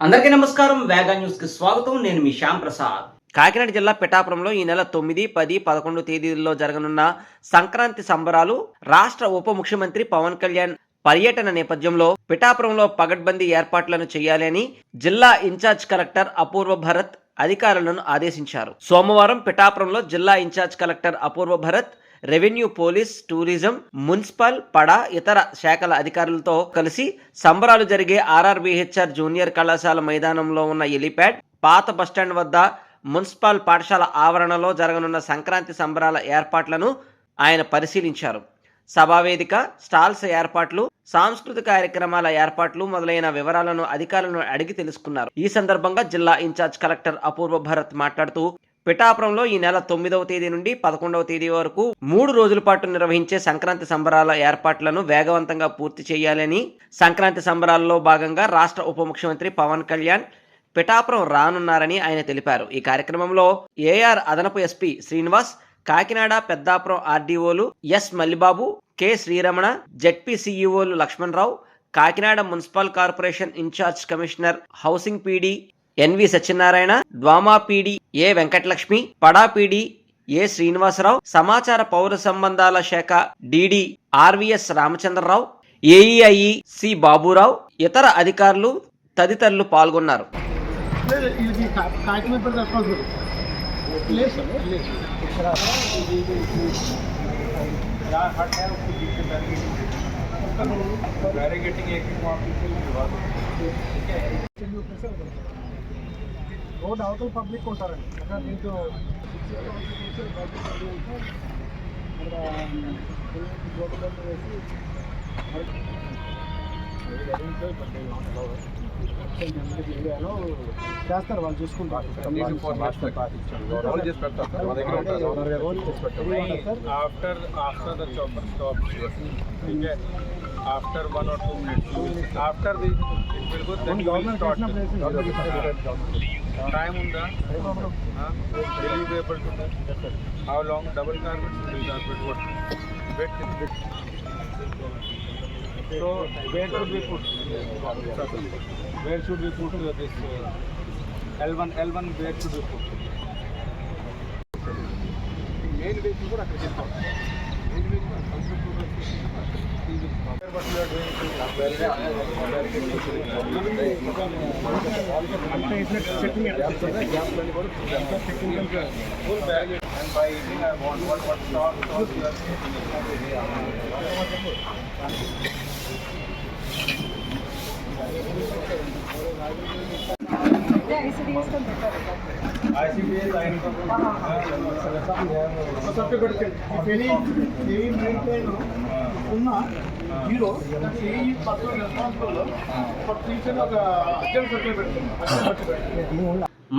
అందరికీ నమస్కారం. వేగా న్యూస్ కి స్వాగతం. నేను మీ శ్యామ్ ప్రసాద్. కాకినాడ జిల్లా పిఠాపురంలో ఈ నెల 9, 10, 11 తేదీల్లో జరగనున్న సంక్రాంతి సంబరాలు రాష్ట్ర ఉప ముఖ్యమంత్రి పవన్ కళ్యాణ్ పర్యటన నేపథ్యంలో పిఠాపురంలో పగడ్బందీ ఏర్పాట్లను చేయాలని జిల్లా ఇన్ఛార్జ్ కలెక్టర్ అపూర్వ భరత్ అధికారులను ఆదేశించారు. సోమవారం పిఠాపురంలో జిల్లా incharge collector Apurva Bharat revenue, police, tourism, municipal, PADA ఇతర శాఖల అధికారులతో కలిసి సంబరాలు జరిగే ఆర్ఆర్బీహెచ్ఆర్ జూనియర్ కళాశాల మైదానంలో ఉన్న ఎలిప్యాడ్, పాత బస్టాండ్ వద్ద మున్సిపల్ పాఠశాల ఆవరణలో జరగనున్న సంక్రాంతి సంబరాల ఏర్పాట్లను ఆయన పరిశీలించారు. సభావేదిక, స్టాల్స్ ఏర్పాట్లు, సాంస్కృతిక కార్యక్రమాల ఏర్పాట్లు మొదలైన వివరాలను అధికారులను అడిగి తెలుసుకున్నారు. ఈ సందర్భంగా జిల్లా ఇన్ఛార్జ్ కలెక్టర్ అపూర్వ భరత్ మాట్లాడుతూ పిఠాపురంలో ఈ నెల 9వ తేదీ నుండి 11వ తేదీ వరకు 3 రోజుల పాటు నిర్వహించే సంక్రాంతి సంబరాల ఏర్పాట్లను వేగవంతంగా పూర్తి చేయాలని, సంక్రాంతి సంబరాల్లో భాగంగా రాష్ట్ర ఉప ముఖ్యమంత్రి పవన్ కళ్యాణ్ పిఠాపురం రానున్నారని ఆయన తెలిపారు. ఈ కార్యక్రమంలో ఏఆర్ అదనపు ఎస్పీ శ్రీనివాస్, కాకినాడ పెద్దాపురం ఆర్డీఓలు S Mallibabu, K Sriramana, ZP సీఈఓలు Lakshmanarao, Kakinada municipal corporation incharge commissioner housing PD NV Satyanarayana, DWAMA PD A Venkatalakshmi, PADA PD A Srinivasarao, సమాచార పౌర సంబంధాల శాఖ DD RVS Ramachandrarao, AEIE C Baburao, ఇతర అధికారులు తదితరులు పాల్గొన్నారు. రోడ్ అవతల పబ్లిక్ ఉంటారండి. అక్కడ మీకు చేస్తారు, వాళ్ళు చూసుకుంటారు. After the chopper stops, okay. After 1 or 2 minutes, after the it will go. Then you will start. Time unda. Will you be able to do? How long? Double carpet, single carpet, what? Width. So where should we put? Where should we put this L1? Where should we put? Main vehicle కూడా అక్కడ చేస్తాం. Main vehicle what we are doing full bag and by eating I want what stock you are ICBS ఉన్న hero personal responsible for teacher ఒక urgent పెడుతుంది.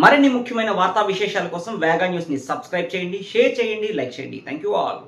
మరిన్ని ముఖ్యమైన వార్తా విశేషాల కోసం వేగా న్యూస్ ని సబ్స్క్రైబ్ చేయండి, షేర్ చేయండి, లైక్ చేయండి. Thank you all.